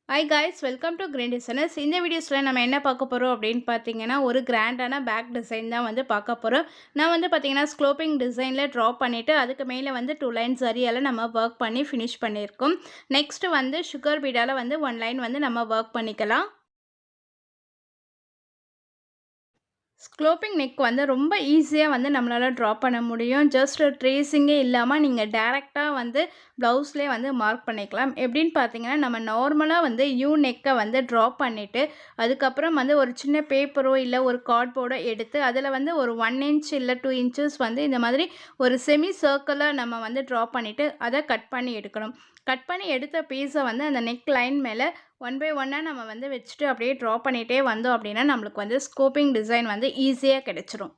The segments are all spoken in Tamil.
Hi guys, welcome to green designers. இந்த வீடியோஸில் நம்ம என்ன பார்க்க போகிறோம் அப்படின்னு பார்த்தீங்கன்னா, ஒரு கிராண்டான பேக் டிசைன் தான் வந்து பார்க்க போகிறோம். நான் வந்து பார்த்தீங்கன்னா ஸ்க்ளோப்பிங் டிசைனில் ட்ரா பண்ணிவிட்டு அதுக்கு மேலே வந்து 2 லைன் சரியால் நம்ம ஒர்க் பண்ணி ஃபினிஷ் பண்ணியிருக்கோம். நெக்ஸ்ட்டு வந்து சுகர் பீடால் வந்து 1 லைன் வந்து நம்ம ஒர்க் பண்ணிக்கலாம். ஸ்க்ளோப்பிங் நெக் வந்து ரொம்ப ஈஸியாக வந்து நம்மளால் ட்ரா பண்ண முடியும். ஜஸ்ட் ட்ரேஸிங்கே இல்லாமல் நீங்கள் டேரெக்டாக வந்து ப்ளவுஸ்லேயே வந்து மார்க் பண்ணிக்கலாம். எப்படின்னு பார்த்தீங்கன்னா, நம்ம நார்மலாக வந்து யூ நெக்கை வந்து ட்ரா பண்ணிவிட்டு அதுக்கப்புறம் வந்து ஒரு சின்ன பேப்பரோ இல்லை ஒரு கார்ட்போர்டோ எடுத்து அதில் வந்து ஒரு 1 இன்ச் இல்லை 2 இன்ச்சஸ் வந்து இந்த மாதிரி ஒரு செமி சர்க்கிளாக நம்ம வந்து ட்ரா பண்ணிவிட்டு அதை கட் பண்ணி எடுக்கணும். கட் பண்ணி எடுத்த பீஸை வந்து அந்த நெக் லைன் மேலே ஒன் பை ஒன்னாக நம்ம வந்து வச்சுட்டு அப்படியே ட்ரா பண்ணிகிட்டே வந்தோம் அப்படின்னா நம்மளுக்கு வந்து ஸ்கோப்பிங் டிசைன் வந்து ஈஸியாக கிடச்சிரும்.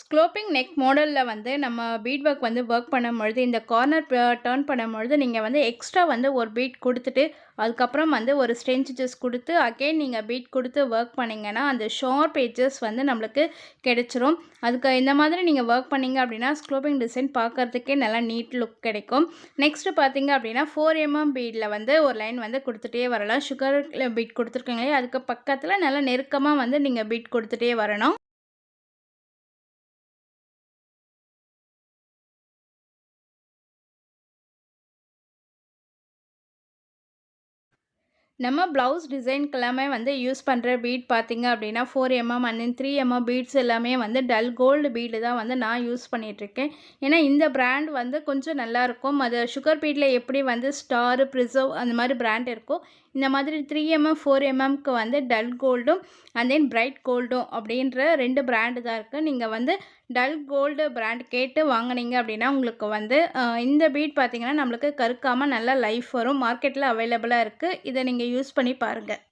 ஸ்க்ளோப்பிங் நெக் மாடலில் வந்து நம்ம பீட் ஒர்க் வந்து ஒர்க் பண்ணும்பொழுது இந்த கார்னர் டர்ன் பண்ணும்பொழுது நீங்கள் வந்து எக்ஸ்ட்ரா வந்து ஒரு பீட் கொடுத்துட்டு அதுக்கப்புறம் வந்து ஒரு ஸ்ட்ரென்ச்சஸ் கொடுத்து அகெயின் நீங்கள் பீட் கொடுத்து ஒர்க் பண்ணிங்கன்னா அந்த ஷார்ப் எட்ஜஸ் வந்து நம்மளுக்கு கிடைச்சிரும். அதுக்கு இந்த மாதிரி நீங்கள் ஒர்க் பண்ணிங்க அப்படின்னா ஸ்க்ளோப்பிங் டிசைன் பார்க்குறதுக்கே நல்லா நீட் லுக் கிடைக்கும். நெக்ஸ்ட்டு பார்த்தீங்க அப்படின்னா 4mm பீடில் வந்து ஒரு லைன் வந்து கொடுத்துட்டே வரலாம். சுகர் பீட் கொடுத்துருக்கீங்களே அதுக்கு பக்கத்தில் நல்லா நெருக்கமாக வந்து நீங்கள் பீட் கொடுத்துட்டே வரணும். நம்ம ப்ளவுஸ் டிசைனுக்கெல்லாமே வந்து யூஸ் பண்ணுற பீட் பார்த்திங்க அப்படின்னா 4mm அண்ட் 3mm பீட்ஸ் எல்லாமே வந்து டல் கோல்டு பீடு தான் வந்து நான் யூஸ் பண்ணிகிட்ருக்கேன். ஏன்னா இந்த பிராண்ட் வந்து கொஞ்சம் நல்லாயிருக்கும். அது சுகர் பீடில் எப்படி வந்து ஸ்டாரு ப்ரிசர்வ் அந்த மாதிரி பிராண்ட் இருக்கோ இந்த மாதிரி 3mm 4mmக்கு வந்து டல் கோல்டும் அண்ட் தென் பிரைட் கோல்டும் அப்படின்ற 2 பிராண்டு தான் இருக்குது. நீங்கள் வந்து டல் கோல்டு பிராண்ட் கேட்டு வாங்கினீங்க அப்படின்னா உங்களுக்கு வந்து இந்த பீட் பார்த்திங்கன்னா நம்மளுக்கு கருக்காமல் நல்லா லைஃப் வரும். மார்க்கெட்டில் அவைலபிளாக இருக்குது. இதை நீங்கள் யூஸ் பண்ணி பாருங்கள்.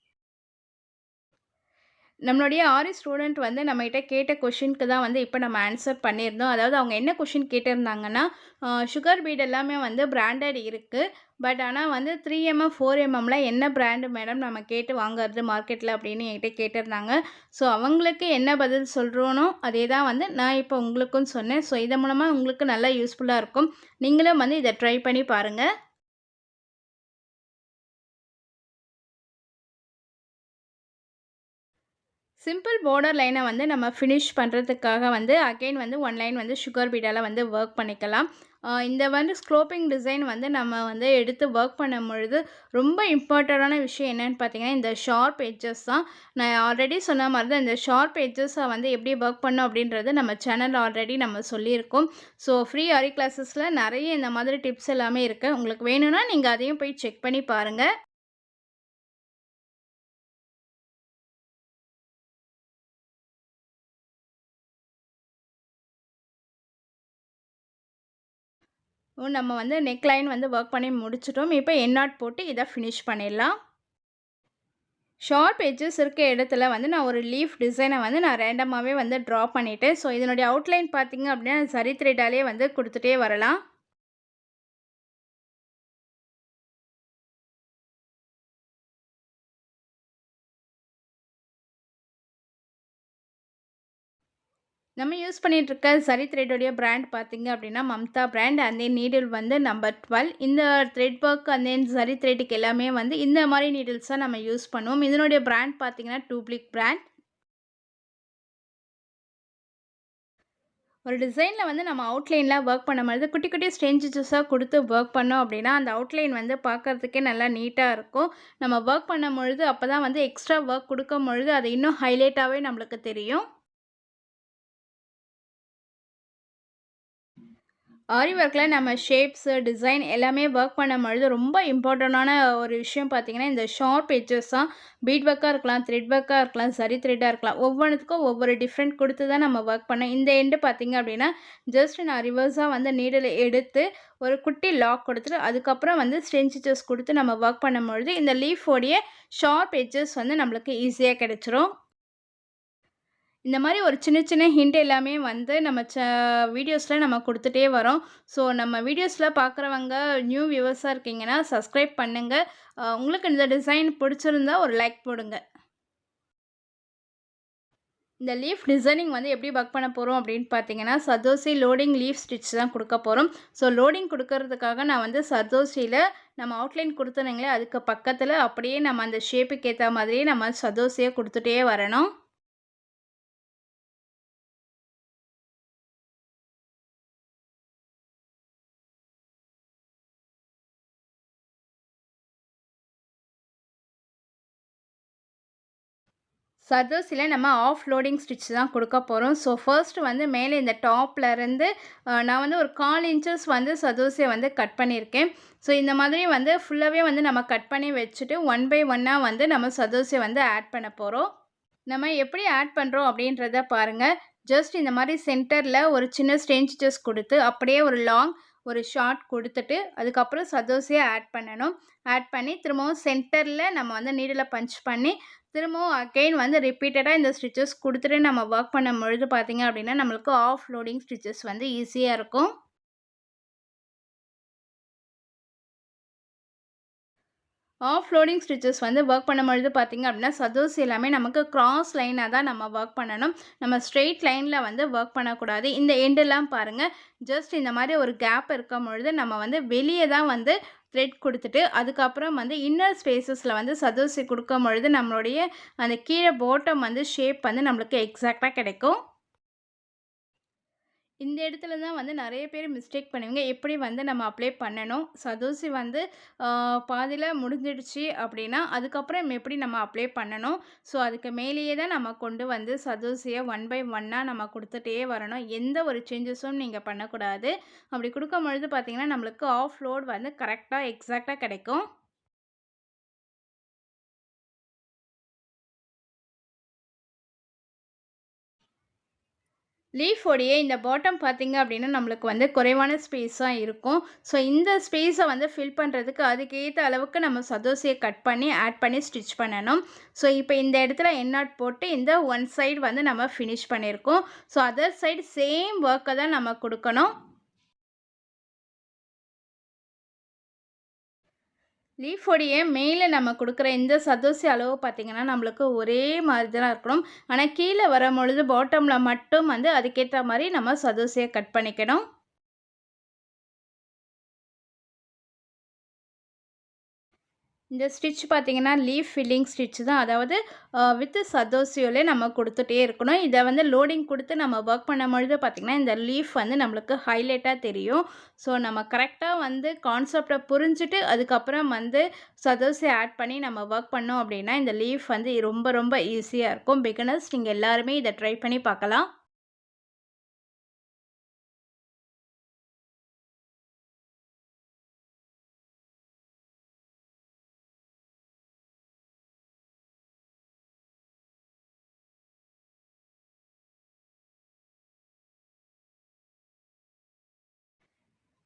நம்மளுடைய ஆரி ஸ்டூடெண்ட் வந்து நம்மகிட்ட கேட்ட கொஷினுக்கு தான் வந்து இப்போ நம்ம ஆன்சர் பண்ணியிருந்தோம். அதாவது அவங்க என்ன கொஷின் கேட்டிருந்தாங்கன்னா, சுகர் பீட் எல்லாமே வந்து பிராண்டட் இருக்குது. பட் ஆனால் வந்து 3mm 4mmல என்ன பிராண்டு மேடம் நம்ம கேட்டு வாங்குறது மார்க்கெட்டில் அப்படின்னு என்கிட்ட கேட்டிருந்தாங்க. ஸோ அவங்களுக்கு என்ன பதில் சொல்கிறோனோ அதே தான் வந்து நான் இப்போ உங்களுக்கும் சொன்னேன். ஸோ இதன் மூலமாக உங்களுக்கு நல்லா யூஸ்ஃபுல்லாக இருக்கும். நீங்களும் வந்து இதை ட்ரை பண்ணி பாருங்கள். சிம்பிள் பார்டர் லைனை வந்து நம்ம ஃபினிஷ் பண்ணுறதுக்காக வந்து அகெயின் வந்து 1 லைன் வந்து சுகர் பீடால் வந்து ஒர்க் பண்ணிக்கலாம். இந்த வந்து ஸ்க்ளோப்பிங் டிசைன் வந்து நம்ம வந்து எடுத்து ஒர்க் பண்ணும் பொழுது ரொம்ப இம்பார்ட்டண்ட்டான விஷயம் என்னென்னு பார்த்தீங்கன்னா இந்த ஷார்ப் எட்ஜஸ் தான். நான் ஆல்ரெடி சொன்ன மாதிரி தான் இந்த ஷார்ப் எட்ஜஸை வந்து எப்படி ஒர்க் பண்ணோம் அப்படின்றது நம்ம சேனல் ஆல்ரெடி நம்ம சொல்லியிருக்கோம். ஸோ ஃப்ரீ ஆரி கிளாஸஸில் நிறைய இந்த மாதிரி டிப்ஸ் எல்லாமே இருக்குது. உங்களுக்கு வேணும்னா நீங்கள் அதையும் போய் செக் பண்ணி பாருங்கள். நம்ம வந்து நெக் லைன் வந்து ஒர்க் பண்ணி முடிச்சிட்டோம். இப்போ எண்ணாட் போட்டு இதை ஃபினிஷ் பண்ணிடலாம். ஷார்ப் எட்ஜஸ் இருக்க இடத்துல வந்து நான் ஒரு லீஃப் டிசைனை வந்து நான் ரேண்டமாகவே வந்து ட்ரா பண்ணிவிட்டேன். ஸோ இதனுடைய அவுட்லைன் பார்த்திங்க அப்படின்னா சரி த்ரெட்டாலே வந்து கொடுத்துட்டே வரலாம். நம்ம யூஸ் பண்ணிகிட்ருக்க சரி த்ரெட்டோடைய பிராண்ட் பார்த்திங்க அப்படின்னா Mamata brand. And then needle வந்து நம்பர் 12. இந்த த்ரெட் ஒர்க் அண்ட் தென் சரி த்ரெட்டுக்கு எல்லாமே வந்து இந்த மாதிரி நீடில்ஸ் தான் நம்ம யூஸ் பண்ணுவோம். இதனுடைய பிராண்ட் பார்த்திங்கன்னா டூப்ளிக் பிராண்ட். ஒரு டிசைனில் வந்து நம்ம அவுட்லைனில் ஒர்க் பண்ணும்போது குட்டி குட்டி ஸ்ட்ரென்ச்சஸாக கொடுத்து ஒர்க் பண்ணோம் அப்படின்னா அந்த அவுட்லைன் வந்து பார்க்குறதுக்கே நல்லா நீட்டாக இருக்கும். நம்ம ஒர்க் பண்ணும் பொழுது அப்போ தான் வந்து எக்ஸ்ட்ரா ஒர்க் கொடுக்கும் பொழுது அது இன்னும் ஹைலைட்டாகவே நம்மளுக்கு தெரியும். ஆரி ஒர்க்கில் நம்ம ஷேப்ஸு டிசைன் எல்லாமே ஒர்க் பண்ணும்பொழுது ரொம்ப இம்பார்ட்டண்டான ஒரு விஷயம் பார்த்திங்கன்னா இந்த ஷார்ப் எட்ஜஸ் தான். பீட் ஒர்க்காக இருக்கலாம், த்ரெட் ஒர்க்காக இருக்கலாம், சரி த்ரெட்டாக இருக்கலாம். ஒவ்வொன்றுத்துக்கும் ஒவ்வொரு டிஃப்ரெண்ட் கொடுத்து தான் நம்ம ஒர்க் பண்ணோம். இந்த எண்டு பார்த்திங்க அப்படின்னா ஜஸ்ட் நான் ரிவர்ஸாக வந்து நீடில் எடுத்து ஒரு குட்டி லாக் கொடுத்துட்டு அதுக்கப்புறம் வந்து ஸ்ட்ரென்ச்சஸ் கொடுத்து நம்ம ஒர்க் பண்ணும்பொழுது இந்த லீஃபோடைய ஷார்ப் எட்ஜஸ் வந்து நம்மளுக்கு ஈஸியாக கிடச்சிரும். இந்த மாதிரி ஒரு சின்ன சின்ன ஹிண்ட் எல்லாமே வந்து நம்ம வீடியோஸில் நம்ம கொடுத்துட்டே வரோம். ஸோ நம்ம வீடியோஸில் பார்க்குறவங்க நியூ வியூவர்ஸாக இருக்கீங்கன்னா சப்ஸ்கிரைப் பண்ணுங்கள். உங்களுக்கு இந்த டிசைன் பிடிச்சிருந்தா ஒரு லைக் போடுங்க. இந்த லீஃப் டிசைனிங் வந்து எப்படி ஒர்க் பண்ண போகிறோம் அப்படின்னு பார்த்தீங்கன்னா சர்தோசி லோடிங் லீஃப் ஸ்டிச் தான் கொடுக்க போகிறோம். ஸோ லோடிங் கொடுக்கறதுக்காக நான் வந்து சர்தோசியில் நம்ம அவுட்லைன் குடுத்தோனுங்களே, அதுக்கு பக்கத்துல அப்படியே நம்ம அந்த ஷேப்புக்கு ஏத்தா மாதிரியே நம்ம சதோசிய குடுத்துட்டே வரணும். சர்தோசில நம்ம ஆஃப் லோடிங் ஸ்டிட்ச் தான் குடுக்க போறோம். ஸோ, ஃபர்ஸ்ட் வந்து மேலே இந்த டாப்ல இருந்து நான் வந்து ஒரு 1/4 இன்ச்சஸ் வந்து சர்தோசிய வந்து கட் பண்ணியிருக்கேன். ஸோ, இந்த மாதிரி வந்து ஃபுல்லாவே வந்து நம்ம கட் பண்ணி வச்சுட்டு, ஒன் பை ஒன்னா வந்து நம்ம சர்தோசிய வந்து ஆட் பண்ண போறோம். நம்ம எப்படி ஆட் பண்ணுறோம் அப்படின்றத பாருங்க. ஜஸ்ட் இந்த மாதிரி சென்டரில் ஒரு சின்ன ஸ்ட்ரென்ச்சஸ் கொடுத்து அப்படியே ஒரு லாங் ஒரு ஷார்ட் கொடுத்துட்டு அதுக்கப்புறம் சதோசியை ஆட் பண்ணணும். ஆட் பண்ணி திரும்பவும் சென்டரில் நம்ம வந்து நீடில் பஞ்ச் பண்ணி திரும்பவும் அகெயின் வந்து ரிப்பீட்டடாக இந்த ஸ்டிச்சஸ் கொடுத்துட்டு நம்ம ஒர்க் பண்ணும் பொழுது பார்த்தீங்க அப்படின்னா நம்மளுக்கு ஆஃப் லோடிங் ஸ்டிச்சஸ் வந்து ஈஸியாக இருக்கும். ஆஃப் லோடிங் ஸ்டிச்சஸ் வந்து ஒர்க் பண்ணும்பொழுது பார்த்தீங்க அப்படின்னா சதோசி எல்லாமே நமக்கு கிராஸ் லைனாக தான் நம்ம ஒர்க் பண்ணணும். நம்ம ஸ்ட்ரெயிட் லைனில் வந்து ஒர்க் பண்ணக்கூடாது. இந்த எண்டெல்லாம் பாருங்கள், ஜஸ்ட் இந்த மாதிரி ஒரு கேப் இருக்கும் பொழுது நம்ம வந்து வெளியே தான் வந்து த்ரெட் கொடுத்துட்டு அதுக்கப்புறம் வந்து இன்னர் ஸ்பேசஸில் வந்து சதோசி கொடுக்கும் பொழுது நம்மளுடைய அந்த கீழே பாட்டம் வந்து ஷேப் வந்து நம்மளுக்கு எக்ஸாக்டாக கிடைக்கும். இந்த இடத்துல தான் வந்து நெறைய பேர் மிஸ்டேக் பண்ணுவீங்க. எப்படி வந்து நம்ம அப்ளை பண்ணணும். சதோசி வந்து பாதியில முடிஞ்சிடுச்சு அப்படின்னா, அதுக்கப்புறம் எப்படி நம்ம அப்ளை பண்ணணும். ஸோ, அதுக்கு மேலேயே தான் நம்ம கொண்டு வந்து சதோசிய ஒன் பை ஒன்னா நம்ம குடுத்துட்டே வரணும். எந்த ஒரு சேஞ்சஸும் நீங்க பண்ணக்கூடாது. அப்படி குடுக்கும்பொழுது பார்த்தீங்கன்னா, நம்மளுக்கு ஆஃப் லோட் வந்து கரெக்ட்டா எக்ஸாக்ட்டா கிடைக்கும். லீஃப் உடைய இந்த பாட்டம் பார்த்தீங்க அப்படின்னா, நம்மளுக்கு வந்து குறைவான ஸ்பேஸா இருக்கும். ஸோ, இந்த ஸ்பேஸை வந்து ஃபில் பண்ணுறதுக்கு அதுக்கேத்த அளவுக்கு நம்ம சதோசிய கட் பண்ணி, ஆட் பண்ணி ஸ்டிச் பண்ணணும். ஸோ, இப்போ இந்த இடத்துல என் நாட் போட்டு இந்த ஒன் சைடு வந்து நம்ம ஃபினிஷ் பண்ணியிருக்கோம். ஸோ, அதர் சைடு சேம் ஒர்க்கை தான் நம்ம குடுக்கணும். லீஃப் உடைய மேலே நம்ம குடுக்குற இந்த சதோசி அளவு பார்த்தீங்கன்னா, நம்மளுக்கு ஒரே மாதிரி தான் இருக்கணும். ஆனா, கீழ வரும்பொழுது பாட்டம்ல மட்டும் வந்து அதுக்கேத்த மாரி நம்ம சதோசிய கட் பண்ணிக்கணும். இந்த ஸ்டிட்ச் பார்த்தீங்கன்னா, லீஃப் ஃபில்லிங் ஸ்டிட்ச் தான். அதாவது வித் சதோசியோலே நம்ம குடுத்துட்டே இருக்கணும். இத வந்து லோடிங் குடுத்து நம்ம ஒர்க் பண்ணும்பொழுது பார்த்தீங்கன்னா, இந்த லீஃப் வந்து நம்மளுக்கு ஹைலைட்டா தெரியும். ஸோ, நம்ம கரெக்ட்டா வந்து கான்செப்ட்ட புரிஞ்சுட்டு, அதுக்கப்புறம் வந்து சதோசி ஆட் பண்ணி நம்ம ஒர்க் பண்ணோம் அப்படின்னா, இந்த லீஃப் வந்து ரொம்ப ரொம்ப ஈஸியா இருக்கும். பிகினர்ஸ் நீங்க எல்லாருமே இத ட்ரை பண்ணி பார்க்கலாம்.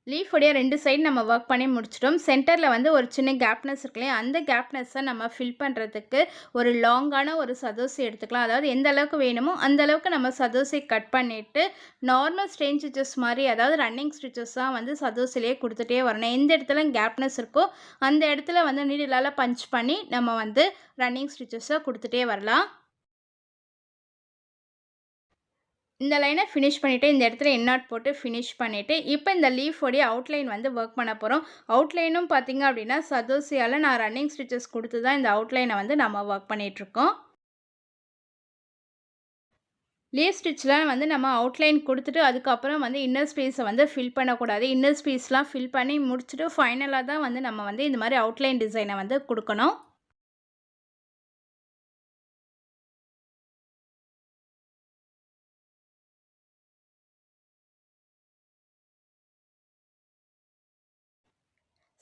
லீஃப் உடைய 2 சைடு நம்ம ஒர்க் பண்ணி முடிச்சுட்டோம். சென்டர்ல வந்து ஒரு சின்ன கேப்னஸ் இருக்கு இல்லையா? அந்த கேப்னஸ நம்ம ஃபில் பண்றதுக்கு ஒரு லாங்கான ஒரு சதோசி எடுத்துக்கலாம். அதாவது எந்த அளவுக்கு வேணுமோ, அந்த அளவுக்கு நம்ம சதோசி கட் பண்ணிட்டு, நார்மல் ஸ்ட்ரெயின் ஸ்டிச்சஸ் மாரி அதாவது ரன்னிங் ஸ்டிச்சஸா வந்து சதோசிலேயே குடுத்துட்டே வரணும். எந்த இடத்துல கேப்னஸ் இருக்கோ, அந்த இடத்துல வந்து நீடிலால பஞ்ச் பண்ணி நம்ம வந்து ரன்னிங் ஸ்டிச்சஸ குடுத்துட்டே வரலாம். இந்த லைனை ஃபினிஷ் பண்ணிவிட்டு இந்த இடத்துல என் நாட் போட்டு ஃபினிஷ் பண்ணிவிட்டு இப்போ இந்த லீஃபோடைய அவுட்லைன் வந்து ஒர்க் பண்ண போகிறோம். அவுட்லைனும் பார்த்தீங்க அப்படின்னா சதோசியால் நான் ரன்னிங் ஸ்டிச்சஸ் கொடுத்து தான் இந்த அவுட்லைனை வந்து நம்ம ஒர்க் பண்ணிகிட்ருக்கோம். லீஃப் ஸ்டிச்சில் வந்து நம்ம அவுட்லைன் கொடுத்துட்டு அதுக்கப்புறம் வந்து இன்னர் ஸ்பேஸை வந்து ஃபில் பண்ணக்கூடாது. இன்னர் ஸ்பேஸ்லாம் ஃபில் பண்ணி முடிச்சுட்டு ஃபைனலாக தான் வந்து நம்ம வந்து இந்த மாதிரி அவுட்லைன் டிசைனை வந்து கொடுக்கணும்.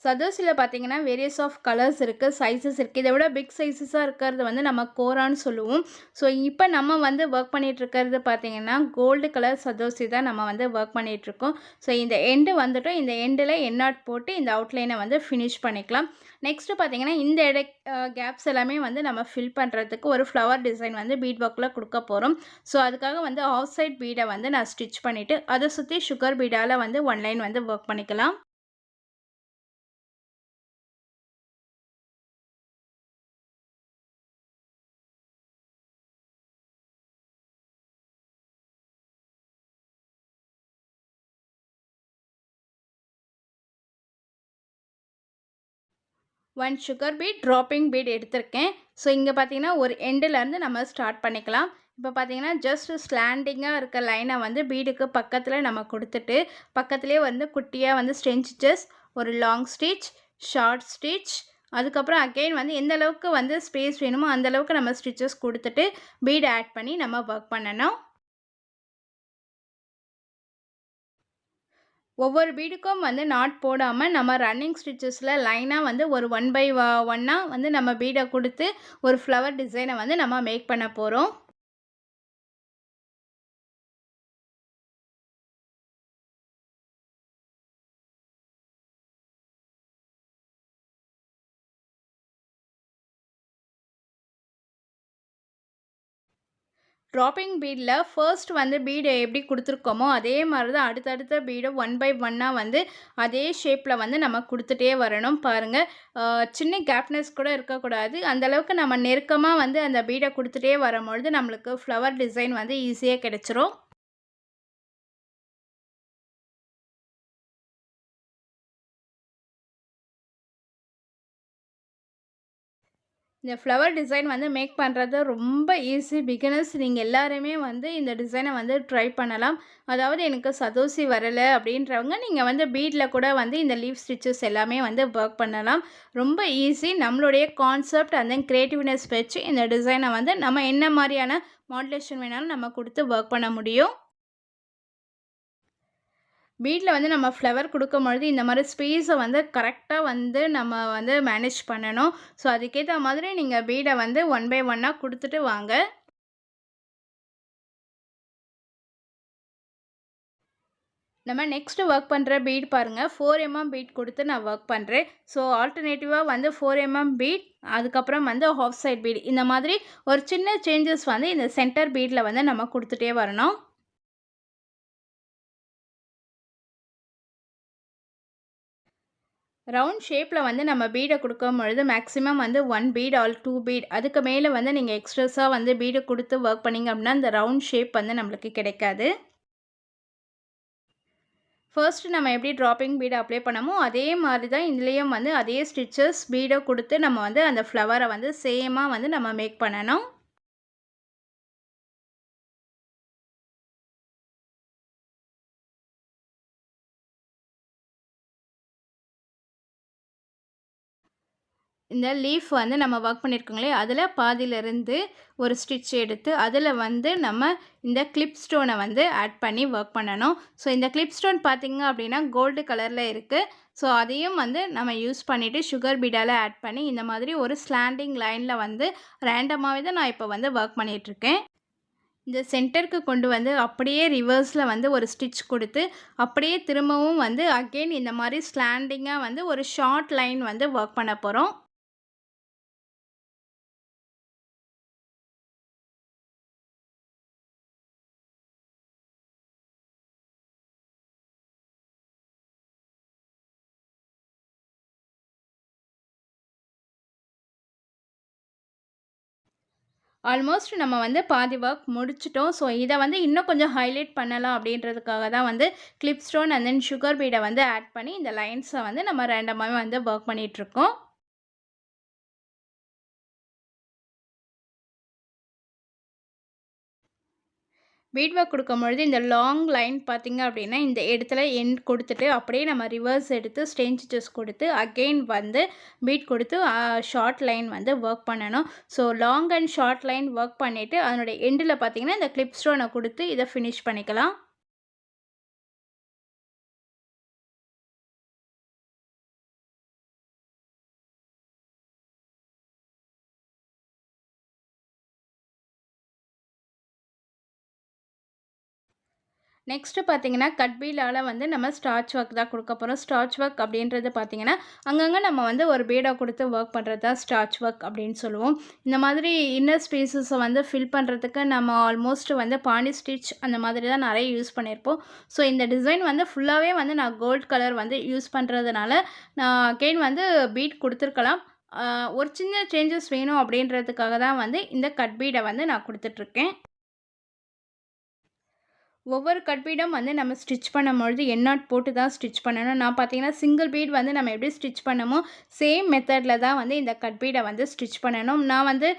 சதோசில பார்த்தீங்கன்னா, வேரியஸ் ஆஃப் கலர்ஸ் இருக்கு, சைஸஸ் இருக்கு. இத விட பிக் சைஸஸா இருக்கிறது வந்து நம்ம கோரான்னு சொல்லுவோம். ஸோ, இப்ப நம்ம வந்து வொர்க் பண்ணிட்டு இருக்கிறது பார்த்தீங்கன்னா, கோல்டு கலர் சதோசி தான் நம்ம வந்து வொர்க் பண்ணிட்டுருக்கோம். ஸோ, இந்த எண்டு வந்துட்டோம். இந்த எண்டுல என் நாட் போட்டு இந்த அவுட்லைன வந்து ஃபினிஷ் பண்ணிக்கலாம். நெக்ஸ்ட்டு பார்த்தீங்கன்னா, இந்த எட கேப்ஸ் எல்லாமே வந்து நம்ம ஃபில் பண்ணுறதுக்கு ஒரு ஃப்ளவர் டிசைன் வந்து பீட் ஒர்க்ல குடுக்க போறோம். ஸோ, அதுக்காக வந்து ஆஃப் சைட் பீட வந்து நான் ஸ்டிச் பண்ணிட்டு, அத சுத்தி சுகர் பீடால வந்து ஒன் லைன் வந்து வொர்க் பண்ணிக்கலாம். 1 சுகர் பீட், ட்ராப்பிங் பீட் எடுத்திருக்கேன். ஸோ இங்கே பார்த்தீங்கன்னா ஒரு எண்டுலேருந்து நம்ம ஸ்டார்ட் பண்ணிக்கலாம். இப்போ பார்த்தீங்கன்னா ஜஸ்ட் ஸ்லாண்டிங்காக இருக்க லைனை வந்து பீடுக்கு பக்கத்தில் நம்ம கொடுத்துட்டு, பக்கத்துலேயே வந்து குட்டியாக வந்து ஸ்டிச்சஸ், ஒரு லாங் ஸ்டிச், ஷார்ட் ஸ்டிச், அதுக்கப்புறம் அகெயின் வந்து எந்த அளவுக்கு வந்து ஸ்பேஸ் வேணுமோ அந்த அளவுக்கு நம்ம ஸ்டிச்சஸ் கொடுத்துட்டு பீட் ஆட் பண்ணி நம்ம ஒர்க் பண்ணணும். ஒவ்வொரு பீடுக்கும் வந்து நாட் போடாமல் நம்ம ரன்னிங் ஸ்டிச்சஸில் லைனாக வந்து ஒரு 1 பை 1 வந்து நம்ம பீடை கொடுத்து ஒரு ஃப்ளவர் டிசைனை வந்து நம்ம மேக் பண்ண போகிறோம். ட்ராப்பிங் பீடில் ஃபர்ஸ்ட் வந்து பீடை எப்படி கொடுத்துருக்கோமோ அதே மாதிரி தான் அடுத்தடுத்த பீடை 1 பை 1 வந்து அதே ஷேப்பில் வந்து நம்ம கொடுத்துட்டே வரணும். பாருங்கள், சின்ன கேப்னஸ் கூட இருக்கக்கூடாது. அந்தளவுக்கு நம்ம நெருக்கமாக வந்து அந்த பீடை கொடுத்துட்டே வரும்பொழுது நம்மளுக்கு ஃப்ளவர் டிசைன் வந்து ஈஸியாக கிடச்சிரும். இந்த ஃப்ளவர் டிசைன் வந்து மேக் பண்ணுறது ரொம்ப ஈஸி. பிகினர்ஸ் நீங்கள் எல்லாருமே வந்து இந்த டிசைனை வந்து ட்ரை பண்ணலாம். அதாவது எனக்கு சதோசி வரலை அப்படின்றவங்க நீங்கள் வந்து பீடில் கூட வந்து இந்த லீஃப் ஸ்டிச்சஸ் எல்லாமே வந்து ஒர்க் பண்ணலாம். ரொம்ப ஈஸி. நம்மளுடைய கான்செப்ட் அந்த க்ரியேட்டிவ்னஸ் வச்சு இந்த டிசைனை வந்து நம்ம என்ன மாதிரியான மாடுலேஷன் வேணாலும் நம்ம கொடுத்து ஒர்க் பண்ண முடியும். பீடில் வந்து நம்ம ஃப்ளவர் கொடுக்கும்பொழுது இந்த மாதிரி ஸ்பேஸை வந்து கரெக்டாக வந்து நம்ம வந்து மேனேஜ் பண்ணணும். ஸோ அதுக்கேற்ற மாதிரி நீங்கள் பீடை வந்து 1 பை 1 கொடுத்துட்டு வாங்க. நம்ம நெக்ஸ்ட்டு ஒர்க் பண்ணுற பீட் பாருங்கள், 4 mm பீட் கொடுத்து நான் ஒர்க் பண்ணுறேன். ஸோ ஆல்டர்னேட்டிவாக வந்து 4 mm பீட், அதுக்கப்புறம் வந்து ஹாஃப் சைட் பீட், இந்த மாதிரி ஒரு சின்ன சேஞ்சஸ் வந்து இந்த சென்டர் பீடில் வந்து நம்ம கொடுத்துட்டே வரணும். ரவுண்ட் ஷேப்பில் வந்து நம்ம பீடை கொடுக்கும்பொழுது மேக்ஸிமம் வந்து 1 பீட் ஆல் 2 பீட், அதுக்கு மேலே வந்து நீங்கள் எக்ஸ்ட்ராஸாக வந்து பீடை கொடுத்து ஒர்க் பண்ணிங்க அப்படின்னா அந்த ரவுண்ட் ஷேப் வந்து நம்மளுக்கு கிடைக்காது. ஃபர்ஸ்ட்டு நம்ம எப்படி ட்ராப்பிங் பீடை அப்ளை பண்ணமோ அதே மாதிரி தான் இதுலேயும் வந்து அதே ஸ்டிச்சஸ் பீடை கொடுத்து நம்ம வந்து அந்த ஃப்ளவரை வந்து சேமாக வந்து நம்ம மேக் பண்ணணும். இந்த லீஃப் வந்து நம்ம ஒர்க் பண்ணியிருக்கோங்களே அதில் பாதியிலேருந்து ஒரு ஸ்டிச் எடுத்து அதில் வந்து நம்ம இந்த கிளிப் ஸ்டோனை வந்து ஆட் பண்ணி ஒர்க் பண்ணணும். ஸோ இந்த கிளிப் ஸ்டோன் பார்த்திங்க அப்படின்னா கோல்டு கலரில் இருக்குது. ஸோ அதையும் வந்து நம்ம யூஸ் பண்ணிவிட்டு சுகர் பீடால் ஆட் பண்ணி இந்த மாதிரி ஒரு ஸ்லாண்டிங் லைனில் வந்து ரேண்டமாகவே தான் நான் இப்போ வந்து ஒர்க் பண்ணிகிட்ருக்கேன். இந்த சென்டருக்கு கொண்டு வந்து அப்படியே ரிவர்ஸில் வந்து ஒரு ஸ்டிச் கொடுத்து அப்படியே திரும்பவும் வந்து அகெயின் இந்த மாதிரி ஸ்லாண்டிங்காக வந்து ஒரு ஷார்ட் லைன் வந்து ஒர்க் பண்ண போகிறோம். ஆல்மோஸ்ட் நம்ம வந்து பாதி ஒர்க் முடிச்சிட்டோம். ஸோ இதை வந்து இன்னும் கொஞ்சம் ஹைலைட் பண்ணலாம் அப்படின்றதுக்காக தான் வந்து clip stone and then sugar பீடை வந்து ஆட் பண்ணி இந்த லைன்ஸை வந்து நம்ம ரேண்டமாகவே வந்து ஒர்க் பண்ணிகிட்ருக்கோம். பீட் ஒர்க் கொடுக்கும்பொழுது இந்த லாங் லைன் பார்த்திங்க அப்படின்னா இந்த இடத்துல எண்ட் கொடுத்துட்டு அப்படியே நம்ம ரிவர்ஸ் எடுத்து ஸ்டெயின் ஸ்டிச்சஸ் கொடுத்து அகெயின் வந்து பீட் கொடுத்து ஷார்ட் லைன் வந்து ஒர்க் பண்ணணும். So long and short line work பண்ணிவிட்டு அதனுடைய எண்டில் பார்த்திங்கன்னா இந்த கிளிப் ஸ்டோனை கொடுத்து இதை ஃபினிஷ் பண்ணிக்கலாம். நெக்ஸ்ட்டு பார்த்தீங்கன்னா, கட் பீடால வந்து நம்ம ஸ்டார்ச் ஒர்க் தான் கொடுக்க போகிறோம். ஸ்டார்ச் ஒர்க் அப்படின்றது பார்த்தீங்கன்னா, அங்கங்கே நம்ம வந்து ஒரு பீடா கொடுத்து ஒர்க் பண்ணுறது தான் ஸ்டார்ச் ஒர்க் அப்படின்னு சொல்லுவோம். இந்த மாதிரி இன்னர் ஸ்பேஸஸை வந்து ஃபில் பண்ணுறதுக்கு நம்ம ஆல்மோஸ்ட் வந்து பாண்டி ஸ்டிச் அந்த மாதிரி தான் நிறைய யூஸ் பண்ணியிருப்போம். ஸோ இந்த டிசைன் வந்து ஃபுல்லாகவே வந்து நான் கோல்ட் கலர் வந்து யூஸ் பண்ணுறதுனால நான் அகெயின் வந்து பீட் கொடுத்துருக்கலாம். ஒரு சின்ன சேஞ்சஸ் வேணும் அப்படின்றதுக்காக தான் வந்து இந்த கட் பீடை வந்து நான் கொடுத்துட்ருக்கேன். ஒவ்வொரு கட் பீடும் வந்து நம்ம ஸ்டிச் பண்ணும்பொழுது எண்ணாட் போட்டு தான் ஸ்டிச் பண்ணணும். நான் பார்த்தீங்கன்னா, சிங்கிள் பீட் வந்து நம்ம எப்படி ஸ்டிச் பண்ணமோ, சேம் மெத்தட்ல தான் வந்து இந்த கட் பீட வந்து ஸ்டிச் பண்ணணும். நான் வந்து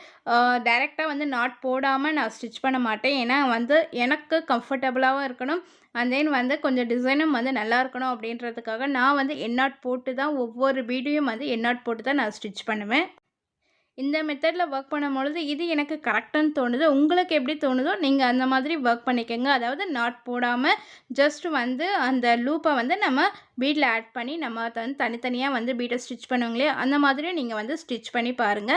டைரக்ட்டா வந்து நாட் போடாம நான் ஸ்டிச் பண்ண மாட்டேன். ஏன்னா வந்து எனக்கு கம்ஃபர்டபுளாவும் இருக்கணும். அண்ட் தென் வந்து கொஞ்சம் டிசைனும் வந்து நல்லா இருக்கணும் அப்படின்றதுக்காக நான் வந்து எண்ணாட் போட்டு தான் ஒவ்வொரு பீடையும் வந்து எண்ணாட் போட்டு தான் நான் ஸ்டிச் பண்ணுவேன். இந்த மெத்தட்ல ஒர்க் பண்ணும்பொழுது, இது எனக்கு கரெக்ட்டுன்னு தோணுது. உங்களுக்கு எப்படி தோணுதோ, நீங்க அந்த மாதிரி ஒர்க் பண்ணிக்கங்க. அதாவது நாட் போடாம, ஜஸ்ட் வந்து அந்த லூப்ப வந்து நம்ம பீட்ல ஆட் பண்ணி, நம்ம அத வந்து தனித்தனியா வந்து பீட்ட ஸ்டிச் பண்ணுவோங்க இல்லையா? அந்த மாதிரியும் நீங்க வந்து ஸ்டிச் பண்ணி பாருங்க.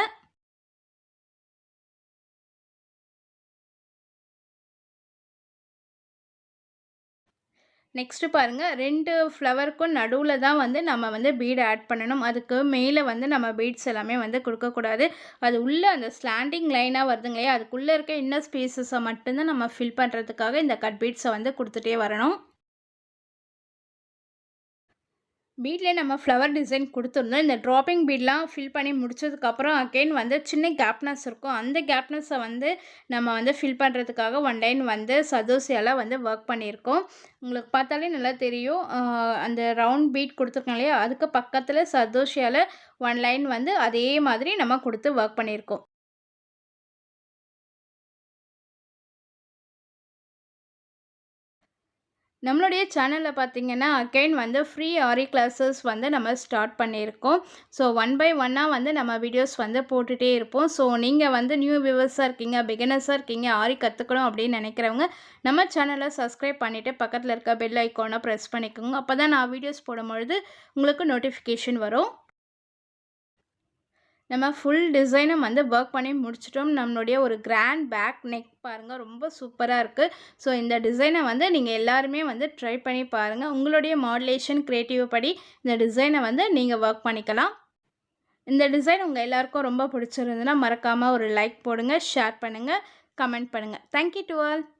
நெக்ஸ்ட்டு பாருங்க, 2 ஃப்ளவருக்கும் நடுவுல தான் வந்து நம்ம வந்து பீட் ஆட் பண்ணணும். அதுக்கு மேல வந்து நம்ம பீட்ஸ் எல்லாமே வந்து குடுக்கக்கூடாது. அது உள்ள அந்த ஸ்லாண்டிங் லைனா வருதுங்க இல்லையா? அதுக்குள்ள இருக்க இன்னர் ஸ்பேஸஸ மட்டும் தான் நம்ம ஃபில் பண்றதுக்காக இந்த கட் பீட்ஸ வந்து குடுத்துட்டே வரணும். பீட்லேயே நம்ம ஃப்ளவர் டிசைன் கொடுத்துருந்தோம். இந்த ட்ராப்பிங் பீட்லாம் ஃபில் பண்ணி முடிச்சதுக்கப்புறம் அகைன் வந்து சின்ன கேப்னஸ் இருக்கும். அந்த கேப்னஸை வந்து நம்ம வந்து ஃபில் பண்ணுறதுக்காக ஒன் லைன் வந்து சதோசியால் வந்து ஒர்க் பண்ணியிருக்கோம். உங்களுக்கு பார்த்தாலே நல்லா தெரியும். அந்த ரவுண்ட் பீட் கொடுத்துருக்கோம் இல்லையா? அதுக்கு பக்கத்தில் சதோஷியால் ஒன் லைன் வந்து அதே மாதிரி நம்ம கொடுத்து ஒர்க் பண்ணியிருக்கோம். நம்மளுடைய சேனலில் பார்த்தீங்கன்னா, அகைன் வந்து ஃப்ரீ ஆரி கிளாஸஸ் வந்து நம்ம ஸ்டார்ட் பண்ணியிருக்கோம். ஸோ ஒன் பை ஒன்னாக வந்து நம்ம வீடியோஸ் வந்து போட்டுகிட்டே இருப்போம். ஸோ நீங்கள் வந்து நியூ வியூவர்ஸாக இருக்கீங்க, பிகினர்ஸாக இருக்கீங்க, ஆரி கற்றுக்கணும் அப்படின்னு நினைக்கிறவங்க நம்ம சேனலை சப்ஸ்கிரைப் பண்ணிவிட்டு பக்கத்தில் இருக்க பெல் ஐக்கானை ப்ரெஸ் பண்ணிக்கோங்க. அப்போ தான் நான் வீடியோஸ் போடும்பொழுது உங்களுக்கு நோட்டிஃபிகேஷன் வரும். நம்ம ஃபுல் டிசைனும் வந்து ஒர்க் பண்ணி முடிச்சிட்டோம். நம்மளுடைய ஒரு கிராண்ட் பேக் நெக் பாருங்கள், ரொம்ப சூப்பராக இருக்குது. ஸோ இந்த டிசைனை வந்து நீங்கள் எல்லாருமே வந்து ட்ரை பண்ணி பாருங்கள். உங்களுடைய மாடுலேஷன் கிரியேட்டிவ் படி இந்த டிசைனை வந்து நீங்கள் ஒர்க் பண்ணிக்கலாம். இந்த டிசைன் உங்கள் எல்லாருக்கும் ரொம்ப பிடிச்சிருந்ததுன்னா மறக்காமல் ஒரு லைக் போடுங்க, ஷேர் பண்ணுங்கள், கமெண்ட் பண்ணுங்கள். Thank you to all.